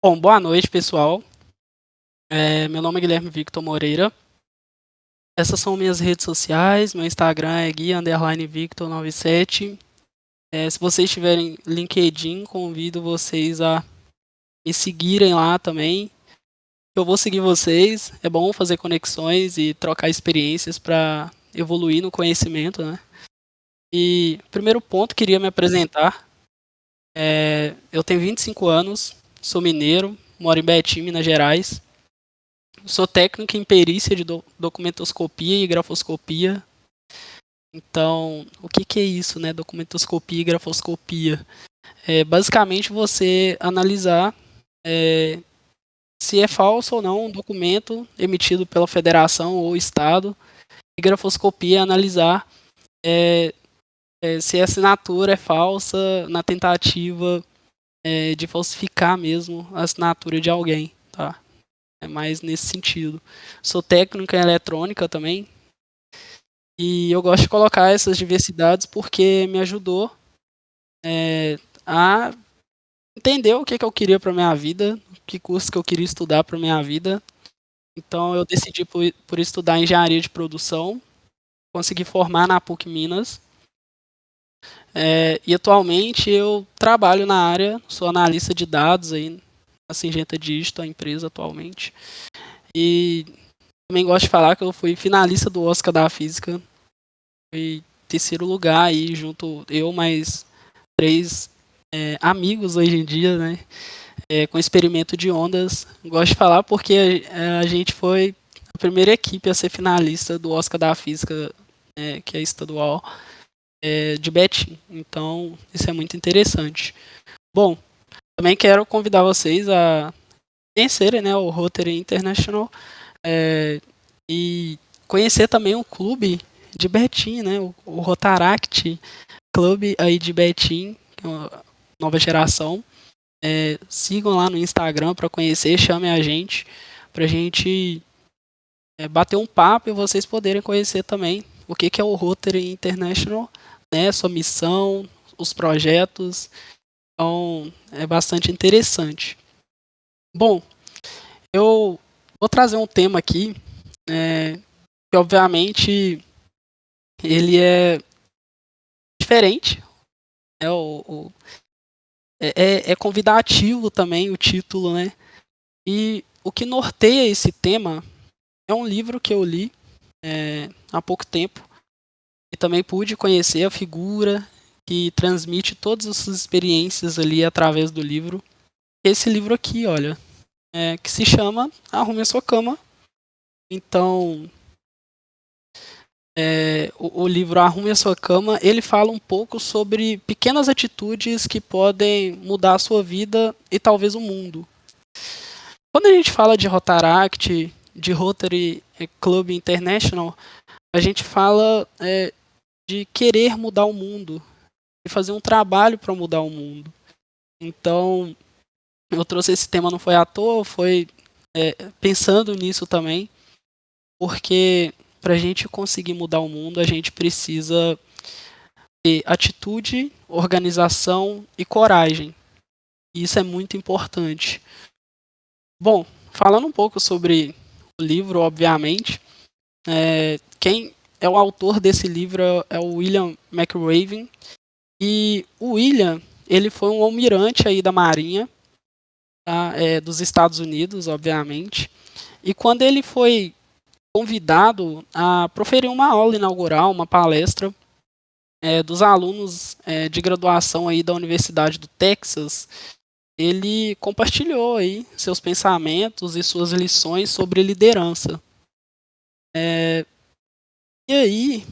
Bom, boa noite, pessoal. Meu nome é Guilherme Victor Moreira. Essas são minhas redes sociais. Meu Instagram é gui_victor97. Se vocês tiverem LinkedIn, convido vocês a me seguirem lá também. Eu vou seguir vocês. É bom fazer conexões e trocar experiências para evoluir no conhecimento, né? E primeiro ponto, queria me apresentar. Eu tenho 25 anos, sou mineiro, moro em Betim, Minas Gerais. Sou técnico em perícia de documentoscopia e grafoscopia. Então, o que é isso, né? Documentoscopia e grafoscopia? É basicamente você analisar se é falso ou não um documento emitido pela federação ou estado. E grafoscopia é analisar se a assinatura é falsa na tentativa de falsificar mesmo a assinatura de alguém, tá? É mais nesse sentido. Sou técnico em eletrônica também. E eu gosto de colocar essas diversidades porque me ajudou a entender o que eu queria para minha vida, que curso que eu queria estudar para minha vida. Então eu decidi por estudar engenharia de produção, consegui formar na PUC Minas. E atualmente eu trabalho na área, sou analista de dados aí na Syngenta Digital, a empresa atualmente. E também gosto de falar que eu fui finalista do Oscar da Física. Fui terceiro lugar aí, junto eu mais 3 amigos hoje em dia, né? Com experimento de ondas. Gosto de falar porque a gente foi a primeira equipe a ser finalista do Oscar da Física, que é estadual, de Betim. Então, isso é muito interessante. Bom, também quero convidar vocês a conhecerem, né, o Rotary International e conhecer também o clube de Betim, né, o Rotaract Clube aí de Betim, que é uma nova geração. Sigam lá no Instagram para conhecer, chamem a gente, para a gente bater um papo e vocês poderem conhecer também o que é o Rotary International, né, sua missão, os projetos. Então, é bastante interessante. Bom, eu vou trazer um tema aqui, que obviamente ele é diferente, né, é convidativo também o título, né? E o que norteia esse tema é um livro que eu li há pouco tempo e também pude conhecer a figura que transmite todas essas experiências ali através do livro. Esse livro aqui, olha, que se chama Arrume a Sua Cama. Então, o livro Arrume a Sua Cama, ele fala um pouco sobre pequenas atitudes que podem mudar a sua vida e talvez o mundo. Quando a gente fala de Rotaract, de Rotary Club International, a gente fala de querer mudar o mundo, de fazer um trabalho para mudar o mundo. Então, eu trouxe esse tema não foi à toa, foi pensando nisso também, porque para a gente conseguir mudar o mundo, a gente precisa ter atitude, organização e coragem. E isso é muito importante. Bom, falando um pouco sobre o livro, obviamente, quem é o autor desse livro é o William McRaven. E o William, ele foi um almirante aí da Marinha, tá? Dos Estados Unidos, obviamente. E quando ele foi convidado a proferir uma aula inaugural, uma palestra dos alunos de graduação aí da Universidade do Texas, ele compartilhou aí seus pensamentos e suas lições sobre liderança. E aí,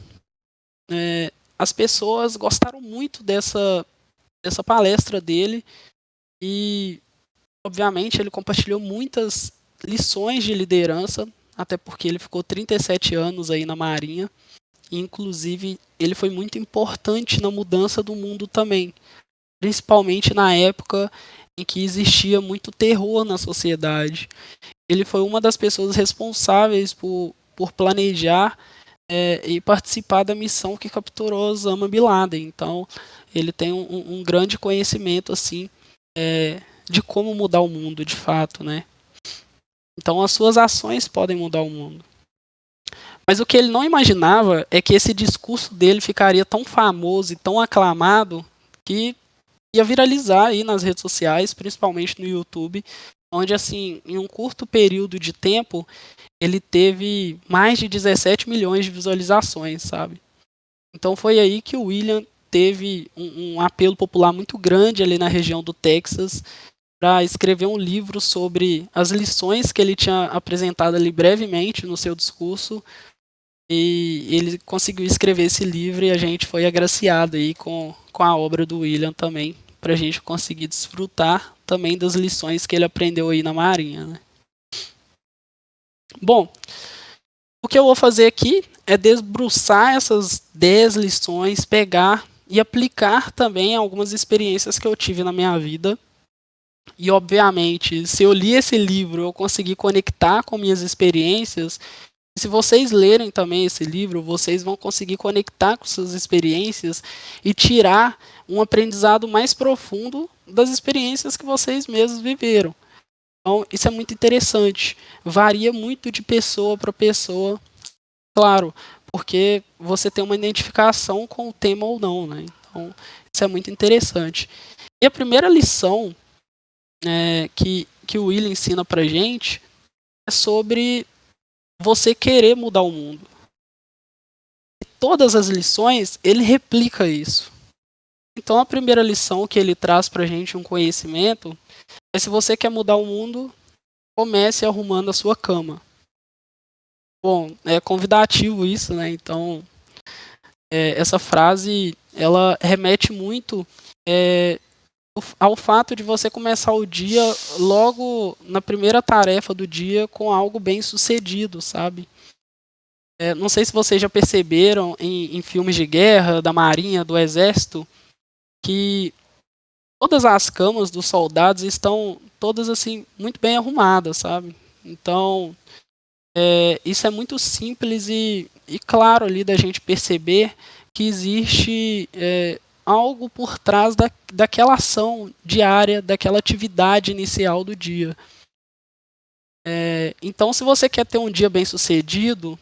as pessoas gostaram muito dessa palestra dele e, obviamente, ele compartilhou muitas lições de liderança, até porque ele ficou 37 anos aí na Marinha. E, inclusive, ele foi muito importante na mudança do mundo também, principalmente na época em que existia muito terror na sociedade. Ele foi uma das pessoas responsáveis por planejar e participar da missão que capturou Osama Bin Laden. Então, ele tem um grande conhecimento assim de como mudar o mundo de fato, né? Então as suas ações podem mudar o mundo. Mas o que ele não imaginava é que esse discurso dele ficaria tão famoso e tão aclamado que ia viralizar aí nas redes sociais, principalmente no YouTube, onde assim, em um curto período de tempo, ele teve mais de 17 milhões de visualizações, sabe? Então foi aí que o William teve um apelo popular muito grande ali na região do Texas para escrever um livro sobre as lições que ele tinha apresentado ali brevemente no seu discurso. E ele conseguiu escrever esse livro e a gente foi agraciado aí com a obra do William também, para a gente conseguir desfrutar também das lições que ele aprendeu aí na Marinha, né? Bom, o que eu vou fazer aqui é desbruçar essas 10 lições, pegar e aplicar também algumas experiências que eu tive na minha vida. E, obviamente, se eu li esse livro, eu consegui conectar com minhas experiências. Se vocês lerem também esse livro, vocês vão conseguir conectar com suas experiências e tirar um aprendizado mais profundo das experiências que vocês mesmos viveram. Então, isso é muito interessante. Varia muito de pessoa para pessoa, claro, porque você tem uma identificação com o tema ou não, né? Então, isso é muito interessante. E a primeira lição que o Will ensina pra gente é sobre você querer mudar o mundo. E todas as lições, ele replica isso. Então, a primeira lição que ele traz pra gente, um conhecimento, é: se você quer mudar o mundo, comece arrumando a sua cama. Bom, é convidativo isso, né? Então, essa frase, ela remete muito ao fato de você começar o dia logo na primeira tarefa do dia com algo bem sucedido, sabe? Não sei se vocês já perceberam em filmes de guerra, da marinha, do exército, que todas as camas dos soldados estão todas assim muito bem arrumadas, sabe? Então, isso é muito simples e claro ali da gente perceber que existe algo por trás daquela ação diária, daquela atividade inicial do dia. Então, se você quer ter um dia bem sucedido,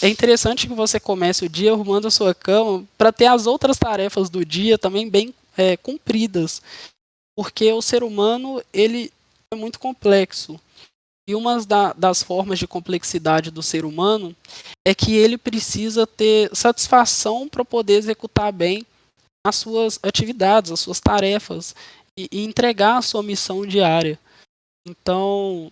é interessante que você comece o dia arrumando a sua cama para ter as outras tarefas do dia também bem cumpridas, porque o ser humano ele é muito complexo. E uma das formas de complexidade do ser humano é que ele precisa ter satisfação para poder executar bem as suas atividades, as suas tarefas e entregar a sua missão diária. Então,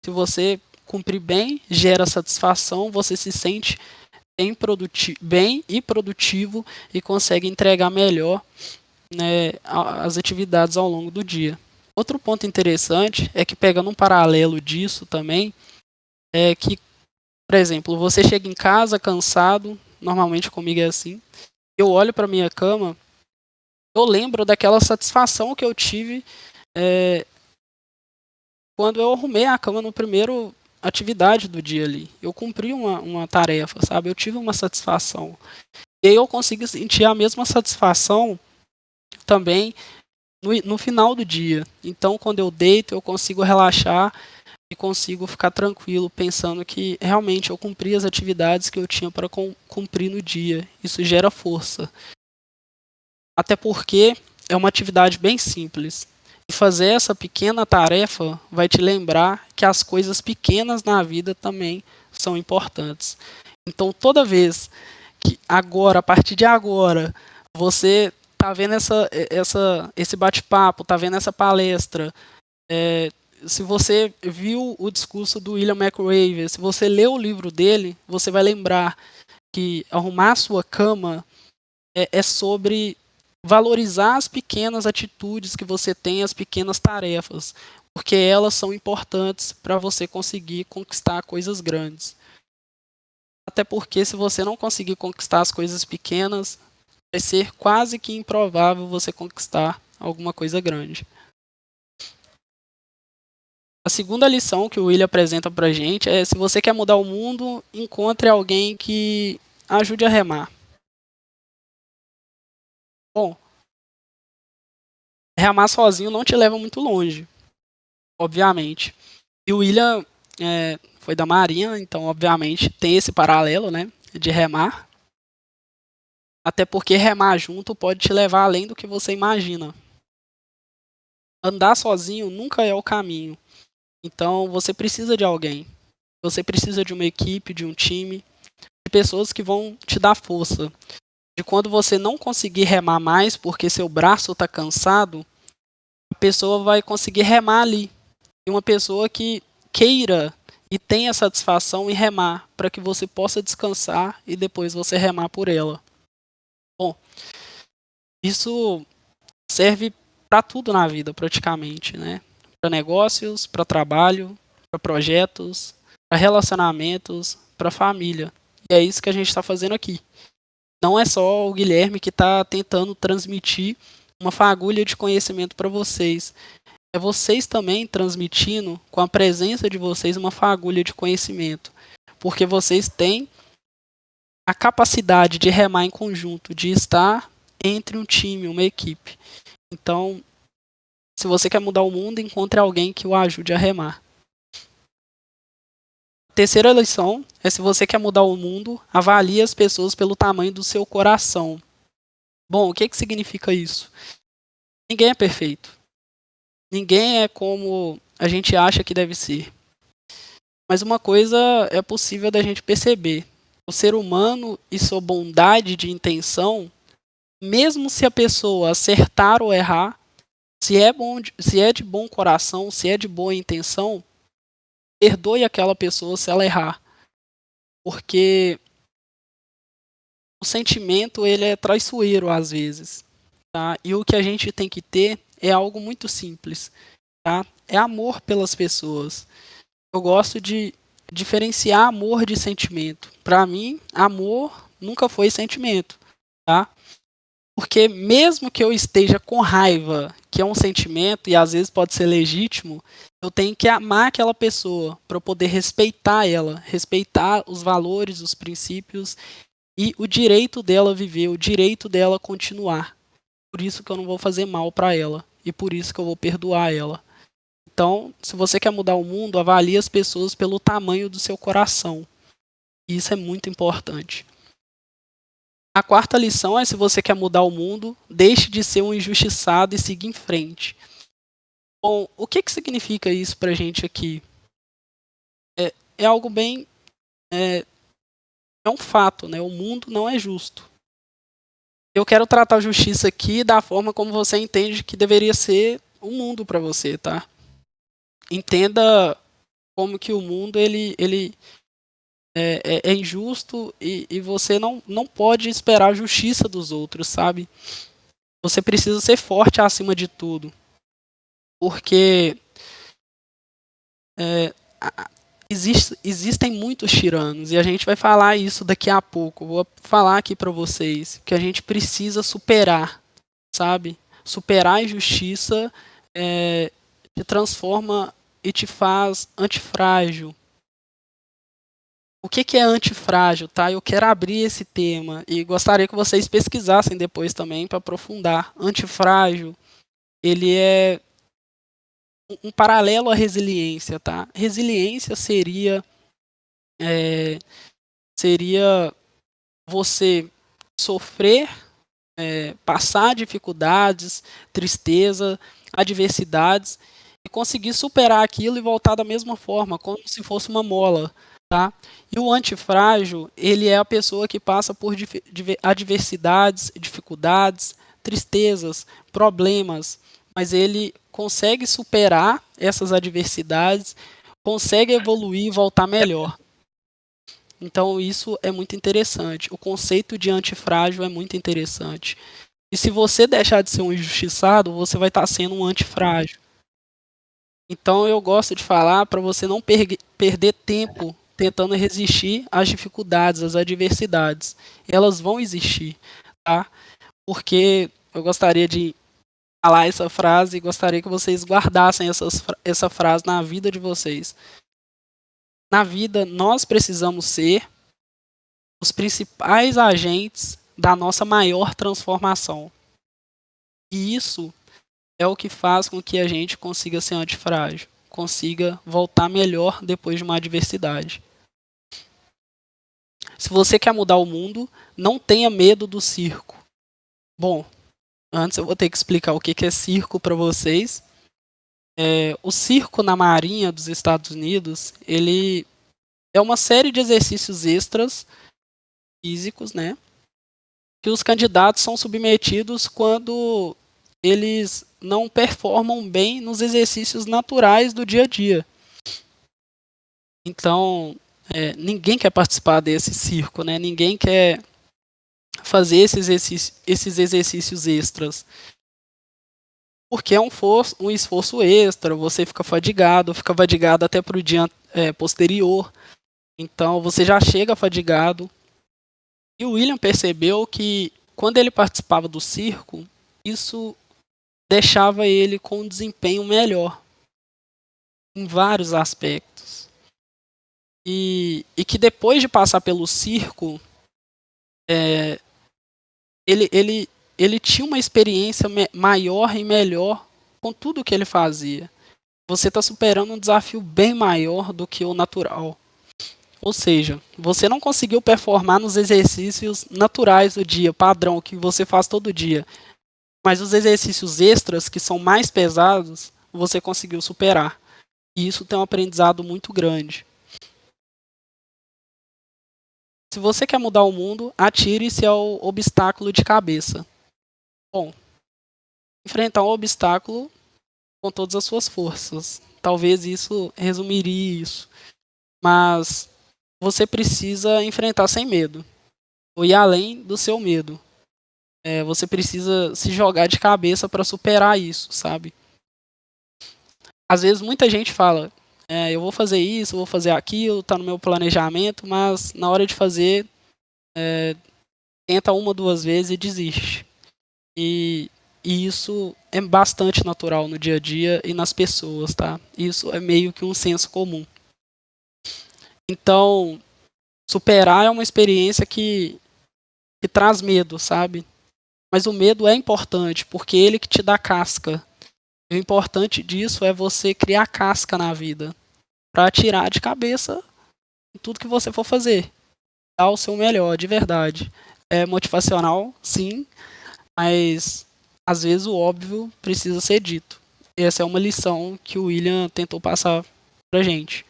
se você cumprir bem, gera satisfação, você se sente bem e produtivo e consegue entregar melhor, né, as atividades ao longo do dia. Outro ponto interessante é que, pegando um paralelo disso também, é que, por exemplo, você chega em casa cansado, normalmente comigo é assim, eu olho para minha cama, eu lembro daquela satisfação que eu tive quando eu arrumei a cama no primeiro atividade do dia ali. Eu cumpri uma tarefa, sabe? Eu tive uma satisfação. E aí eu consigo sentir a mesma satisfação também no final do dia. Então, quando eu deito, eu consigo relaxar e consigo ficar tranquilo, pensando que realmente eu cumpri as atividades que eu tinha para cumprir no dia. Isso gera força. Até porque é uma atividade bem simples. E fazer essa pequena tarefa vai te lembrar que as coisas pequenas na vida também são importantes. Então, toda vez que agora, a partir de agora, você tá vendo esse bate-papo, tá vendo essa palestra, se você viu o discurso do William McRaven, se você leu o livro dele, você vai lembrar que arrumar a sua cama é sobre valorizar as pequenas atitudes que você tem, as pequenas tarefas, porque elas são importantes para você conseguir conquistar coisas grandes. Até porque, se você não conseguir conquistar as coisas pequenas, vai ser quase que improvável você conquistar alguma coisa grande. A segunda lição que o William apresenta pra gente é: se você quer mudar o mundo, encontre alguém que ajude a remar. Bom, remar sozinho não te leva muito longe, obviamente. E o William foi da Marinha, então, obviamente, tem esse paralelo, né, de remar. Até porque remar junto pode te levar além do que você imagina. Andar sozinho nunca é o caminho. Então, você precisa de alguém. Você precisa de uma equipe, de um time, de pessoas que vão te dar força. De quando você não conseguir remar mais porque seu braço está cansado, a pessoa vai conseguir remar ali. E uma pessoa que queira e tenha satisfação em remar, para que você possa descansar e depois você remar por ela. Bom, isso serve para tudo na vida, praticamente, né? Para negócios, para trabalho, para projetos, para relacionamentos, para família. E é isso que a gente está fazendo aqui. Não é só o Guilherme que está tentando transmitir uma fagulha de conhecimento para vocês. É vocês também transmitindo, com a presença de vocês, uma fagulha de conhecimento. Porque vocês têm a capacidade de remar em conjunto, de estar entre um time, uma equipe. Então, se você quer mudar o mundo, encontre alguém que o ajude a remar. A terceira lição é: se você quer mudar o mundo, avalie as pessoas pelo tamanho do seu coração. Bom, o que significa isso? Ninguém é perfeito. Ninguém é como a gente acha que deve ser. Mas uma coisa é possível da gente perceber. O ser humano e sua bondade de intenção, mesmo se a pessoa acertar ou errar, se é de bom coração, se é de boa intenção, perdoe aquela pessoa se ela errar. Porque o sentimento, ele é traiçoeiro às vezes. Tá? E o que a gente tem que ter é algo muito simples. Tá? É amor pelas pessoas. Eu gosto de diferenciar amor de sentimento. Para mim, amor nunca foi sentimento. Tá? Porque mesmo que eu esteja com raiva, que é um sentimento e às vezes pode ser legítimo, eu tenho que amar aquela pessoa para eu poder respeitar ela, respeitar os valores, os princípios e o direito dela viver, o direito dela continuar. Por isso que eu não vou fazer mal para ela e por isso que eu vou perdoar ela. Então, se você quer mudar o mundo, avalie as pessoas pelo tamanho do seu coração. Isso é muito importante. A quarta lição é: se você quer mudar o mundo, deixe de ser um injustiçado e siga em frente. Bom, o que significa isso pra gente aqui? É algo bem... É um fato, né? O mundo não é justo. Eu quero tratar a justiça aqui da forma como você entende que deveria ser o mundo para você, tá? Entenda como que o mundo ele é injusto e você não pode esperar a justiça dos outros, sabe? Você precisa ser forte acima de tudo. Porque existem muitos tiranos e a gente vai falar isso daqui a pouco. Vou falar aqui para vocês que a gente precisa superar, sabe? Superar a injustiça te transforma e te faz antifrágil. O que é antifrágil, tá? Eu quero abrir esse tema e gostaria que vocês pesquisassem depois também para aprofundar. Antifrágil, ele é um paralelo à resiliência, tá? Resiliência seria você sofrer, passar dificuldades, tristeza, adversidades e conseguir superar aquilo e voltar da mesma forma, como se fosse uma mola, tá? E o antifrágil, ele é a pessoa que passa por adversidades, dificuldades, tristezas, problemas, mas ele consegue superar essas adversidades, consegue evoluir e voltar melhor. Então isso é muito interessante. O conceito de antifrágil é muito interessante. E se você deixar de ser um injustiçado, você vai estar sendo um antifrágil. Então eu gosto de falar para você não perder tempo tentando resistir às dificuldades, às adversidades. Elas vão existir, tá? Porque eu gostaria de falar essa frase e gostaria que vocês guardassem essa frase na vida de vocês. Na vida, nós precisamos ser os principais agentes da nossa maior transformação. E isso é o que faz com que a gente consiga ser antifrágil, consiga voltar melhor depois de uma adversidade. Se você quer mudar o mundo, não tenha medo do circo. Bom, antes eu vou ter que explicar o que é circo para vocês. O circo na Marinha dos Estados Unidos, ele é uma série de exercícios extras físicos, né? Que os candidatos são submetidos quando eles não performam bem nos exercícios naturais do dia a dia. Então, ninguém quer participar desse circo, né? Ninguém quer fazer esses exercícios extras. Porque é um esforço extra, você fica fadigado até para o dia posterior. Então, você já chega fadigado. E o William percebeu que, quando ele participava do circo, isso deixava ele com um desempenho melhor em vários aspectos. E que depois de passar pelo circo, ele tinha uma experiência maior e melhor com tudo que ele fazia. Você está superando um desafio bem maior do que o natural. Ou seja, você não conseguiu performar nos exercícios naturais do dia, padrão, que você faz todo dia. Mas os exercícios extras, que são mais pesados, você conseguiu superar. E isso tem um aprendizado muito grande. Se você quer mudar o mundo, atire-se ao obstáculo de cabeça. Bom, enfrentar um obstáculo com todas as suas forças. Talvez isso resumiria isso. Mas você precisa enfrentar sem medo. Ou ir além do seu medo. Você precisa se jogar de cabeça para superar isso, sabe? Às vezes muita gente fala, eu vou fazer isso, vou fazer aquilo, tá no meu planejamento, mas na hora de fazer, tenta uma, duas vezes e desiste. E isso é bastante natural no dia a dia e nas pessoas, tá? Isso é meio que um senso comum. Então, superar é uma experiência que traz medo, sabe? Mas o medo é importante, porque ele que te dá casca. E o importante disso é você criar casca na vida, para tirar de cabeça tudo que você for fazer. Dar o seu melhor, de verdade. É motivacional, sim, mas às vezes o óbvio precisa ser dito. Essa é uma lição que o William tentou passar pra gente.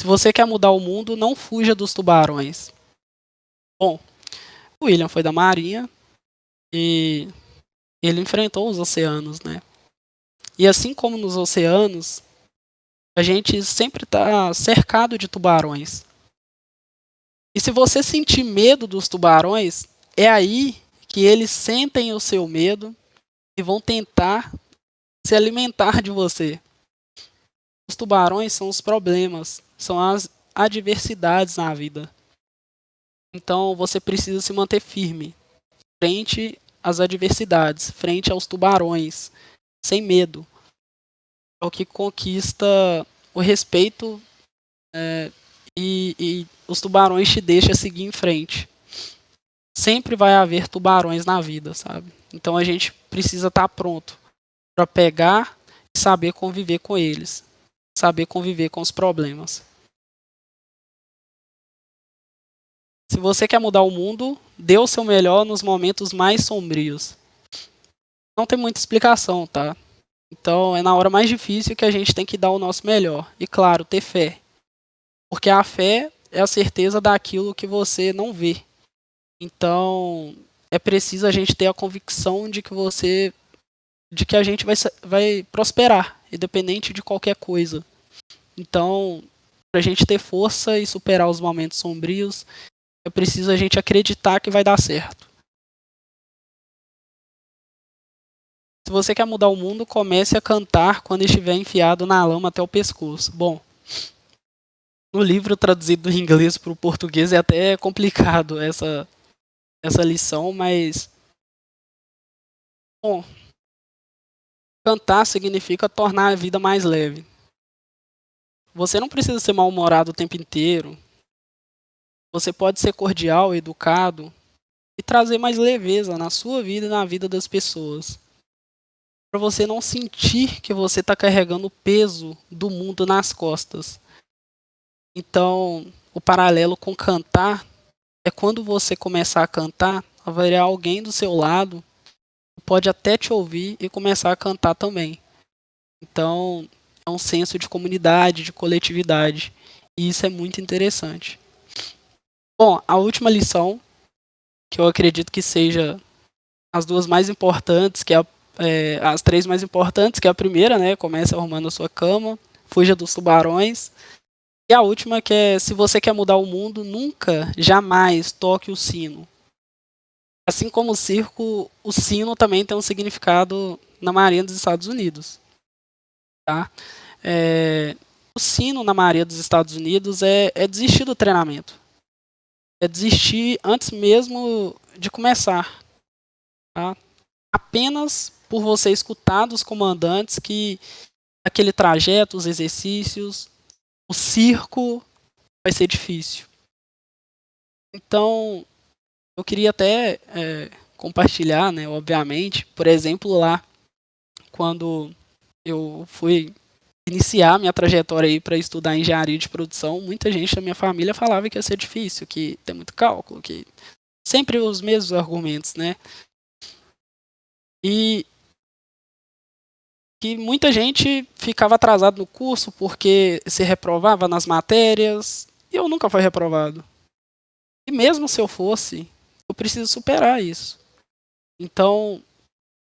Se você quer mudar o mundo, não fuja dos tubarões. Bom, o William foi da Marinha e ele enfrentou os oceanos, né? E assim como nos oceanos, a gente sempre está cercado de tubarões. E se você sentir medo dos tubarões, é aí que eles sentem o seu medo e vão tentar se alimentar de você. Os tubarões são os problemas, são as adversidades na vida. Então você precisa se manter firme frente às adversidades, frente aos tubarões, sem medo. É o que conquista o respeito e os tubarões te deixam seguir em frente. Sempre vai haver tubarões na vida, sabe? Então a gente precisa estar pronto para pegar e saber conviver com eles, saber conviver com os problemas. Se você quer mudar o mundo, dê o seu melhor nos momentos mais sombrios. Não tem muita explicação, tá? Então é na hora mais difícil que a gente tem que dar o nosso melhor. E claro, ter fé. Porque a fé é a certeza daquilo que você não vê. Então é preciso a gente ter a convicção de que a gente vai prosperar, independente de qualquer coisa. Então, para a gente ter força e superar os momentos sombrios, é preciso a gente acreditar que vai dar certo. Se você quer mudar o mundo, comece a cantar quando estiver enfiado na lama até o pescoço. Bom, no livro traduzido do inglês para o português é até complicado essa lição, mas bom, cantar significa tornar a vida mais leve. Você não precisa ser mal-humorado o tempo inteiro. Você pode ser cordial, educado e trazer mais leveza na sua vida e na vida das pessoas. para você não sentir que você está carregando o peso do mundo nas costas. Então, o paralelo com cantar é quando você começar a cantar, haverá alguém do seu lado que pode até te ouvir e começar a cantar também. Então, é um senso de comunidade, de coletividade. E isso é muito interessante. Bom, a última lição, que eu acredito que seja as duas mais importantes, que é as três mais importantes, que é a primeira, né? Comece arrumando a sua cama, fuja dos tubarões. E a última, que é, se você quer mudar o mundo, nunca, jamais toque o sino. Assim como o circo, o sino também tem um significado na Marinha dos Estados Unidos. Tá? O sino na Marinha dos Estados Unidos é desistir do treinamento. É desistir antes mesmo de começar. Tá? Apenas por você escutar dos comandantes que aquele trajeto, os exercícios, o circo vai ser difícil. Então, eu queria até compartilhar, né, obviamente, por exemplo, lá, quando eu fui iniciar minha trajetória aí para estudar engenharia de produção, muita gente da minha família falava que ia ser difícil, que tem muito cálculo, que sempre os mesmos argumentos, né? E que muita gente ficava atrasado no curso porque se reprovava nas matérias, e eu nunca fui reprovado. E mesmo se eu fosse, eu preciso superar isso. Então,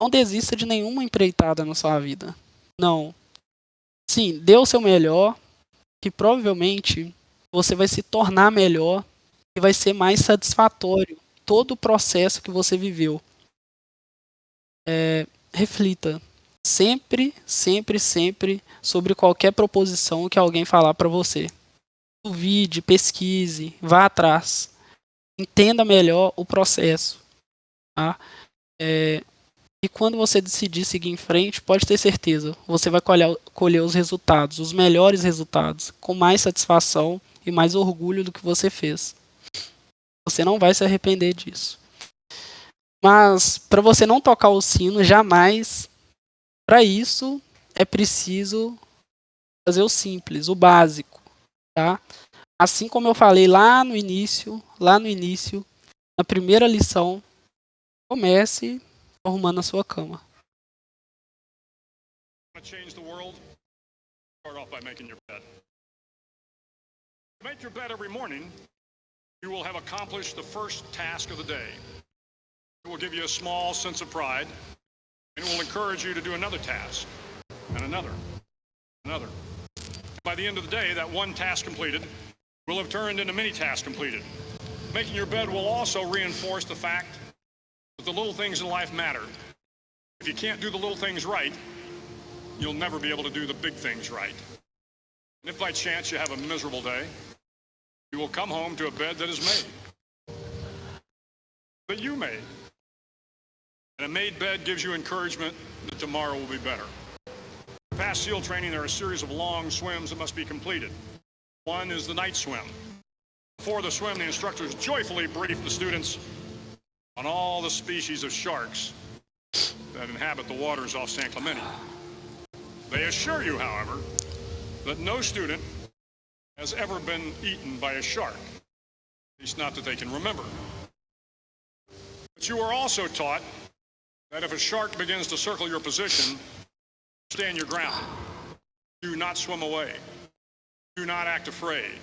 não desista de nenhuma empreitada na sua vida. Não. Sim, dê o seu melhor, que provavelmente você vai se tornar melhor e vai ser mais satisfatório todo o processo que você viveu. Reflita sempre, sempre, sempre sobre qualquer proposição que alguém falar para você. Duvide, pesquise, vá atrás. Entenda melhor o processo. Tá? E quando você decidir seguir em frente, pode ter certeza, você vai colher os resultados, os melhores resultados, com mais satisfação e mais orgulho do que você fez. Você não vai se arrepender disso. Mas, para você não tocar o sino, jamais, para isso, é preciso fazer o simples, o básico. Tá? Assim como eu falei lá no início, na primeira lição, comece arrumando a sua cama. Change the world, start off by making your bed. Make your bed every morning, you will have accomplished the first task of the day. It will give you a small sense of pride, and it will encourage you to do another task, and another. By the end of the day, that one task completed will have turned into many tasks completed. Making your bed will also reinforce the fact that the little things in life matter. If you can't do the little things right, you'll never be able to do the big things right. And if by chance you have a miserable day, you will come home to a bed that is made. That you made. And a made bed gives you encouragement that tomorrow will be better. To pass SEAL training, there are a series of long swims that must be completed. One is the night swim. Before the swim, the instructors joyfully brief the students on all the species of sharks that inhabit the waters off San Clemente. They assure you, however, that no student has ever been eaten by a shark, at least not that they can remember. But you are also taught that if a shark begins to circle your position, stand your ground. Do not swim away. Do not act afraid.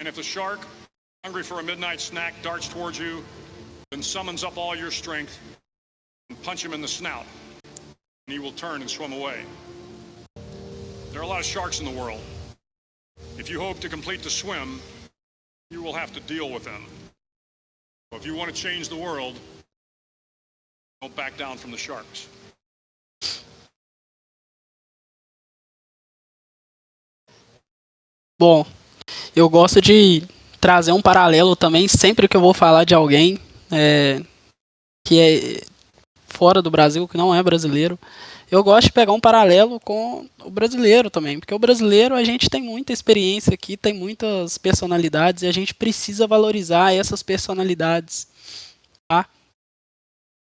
And if the shark, hungry for a midnight snack, darts towards you, then summons up all your strength and punch him in the snout, and he will turn and swim away. There are a lot of sharks in the world. If you hope to complete the swim, you will have to deal with them. So if you want to change the world, don't back down from the sharks. Bom, eu gosto de trazer um paralelo também sempre que eu vou falar de alguém que é fora do Brasil, que não é brasileiro. Eu gosto de pegar um paralelo com o brasileiro também, porque o brasileiro, a gente tem muita experiência aqui, tem muitas personalidades e a gente precisa valorizar essas personalidades. Tá?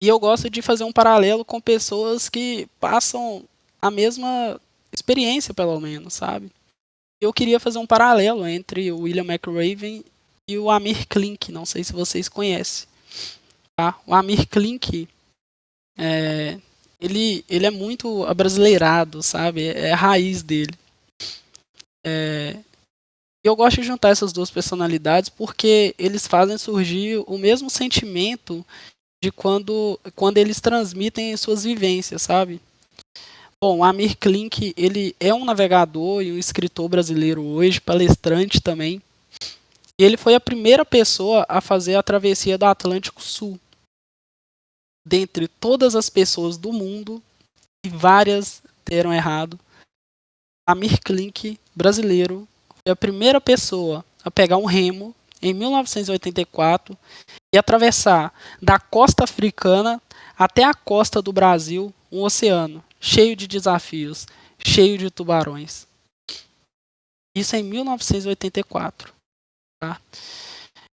E eu gosto de fazer um paralelo com pessoas que passam a mesma experiência, pelo menos, sabe? Eu queria fazer um paralelo entre o William McRaven e o Amir Klink, não sei se vocês conhecem. Tá? O Amir Klink, ele é muito abrasileirado, sabe? É a raiz dele. Eu gosto de juntar essas duas personalidades porque eles fazem surgir o mesmo sentimento de quando eles transmitem suas vivências, sabe? Bom, o Amir Klink, ele é um navegador e um escritor brasileiro hoje, palestrante também. E ele foi a primeira pessoa a fazer a travessia do Atlântico Sul. Dentre todas as pessoas do mundo, e várias deram errado, Amir Klink, brasileiro, foi a primeira pessoa a pegar um remo em 1984 e atravessar da costa africana até a costa do Brasil, um oceano cheio de desafios, cheio de tubarões. Isso em 1984. Tá?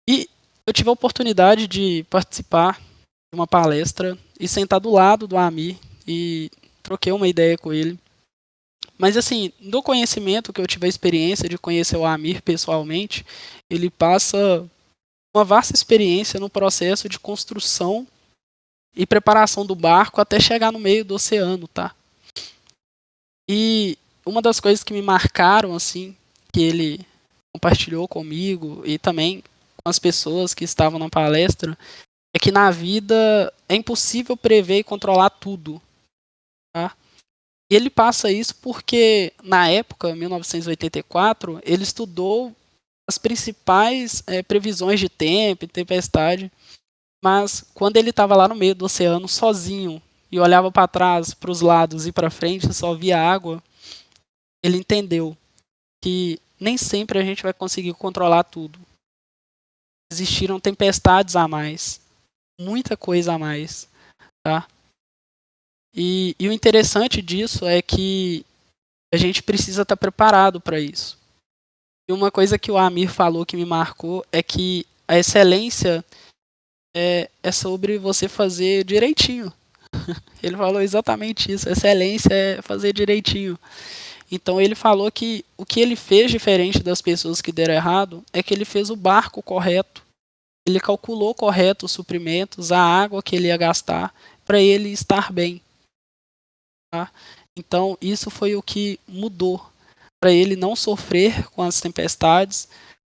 E eu tive a oportunidade de participar de uma palestra e sentar do lado do Amir e troquei uma ideia com ele. Mas assim, do conhecimento que eu tive a experiência de conhecer o Amir pessoalmente, ele passa uma vasta experiência no processo de construção e preparação do barco até chegar no meio do oceano, tá? E uma das coisas que me marcaram, assim, que ele compartilhou comigo e também com as pessoas que estavam na palestra, é que na vida é impossível prever e controlar tudo, tá? E ele passa isso porque, na época, 1984, ele estudou as principais previsões de tempo e tempestade, mas quando ele estava lá no meio do oceano, sozinho, e olhava para trás, para os lados e para frente, só via água, ele entendeu que nem sempre a gente vai conseguir controlar tudo. Existiram tempestades a mais, muita coisa a mais, tá? E o interessante disso é que a gente precisa estar preparado para isso. E uma coisa que o Amir falou que me marcou é que a excelência é sobre você fazer direitinho. Ele falou exatamente isso. Excelência é fazer direitinho. Então ele falou que o que ele fez diferente das pessoas que deram errado é que ele fez o barco correto. Ele calculou correto os suprimentos, a água que ele ia gastar para ele estar bem. Tá? Então isso foi o que mudou para ele não sofrer com as tempestades,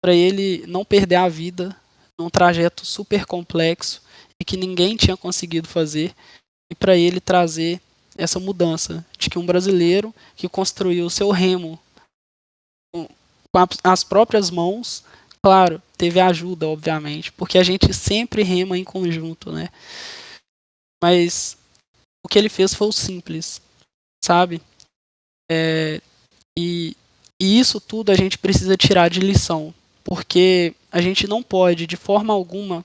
para ele não perder a vida num trajeto super complexo e que ninguém tinha conseguido fazer, e para ele trazer essa mudança de que um brasileiro que construiu o seu remo com as próprias mãos, claro, teve ajuda, obviamente, porque a gente sempre rema em conjunto, né? Mas o que ele fez foi o simples, sabe? E isso tudo a gente precisa tirar de lição, porque a gente não pode, de forma alguma,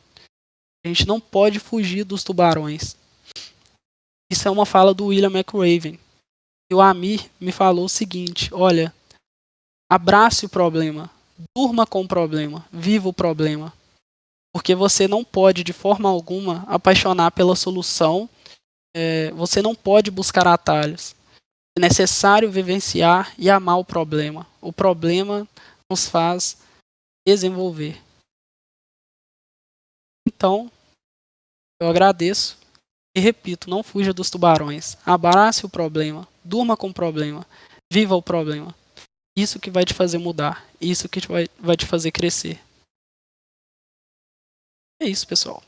a gente não pode fugir dos tubarões. Isso é uma fala do William McRaven. E o Amir me falou o seguinte: olha, abrace o problema, durma com o problema, viva o problema. Porque você não pode, de forma alguma, apaixonar pela solução, você não pode buscar atalhos. É necessário vivenciar e amar o problema. O problema nos faz desenvolver. Então, eu agradeço e repito, não fuja dos tubarões. Abrace o problema, durma com o problema, viva o problema. Isso que vai te fazer mudar, isso que vai te fazer crescer. É isso, pessoal.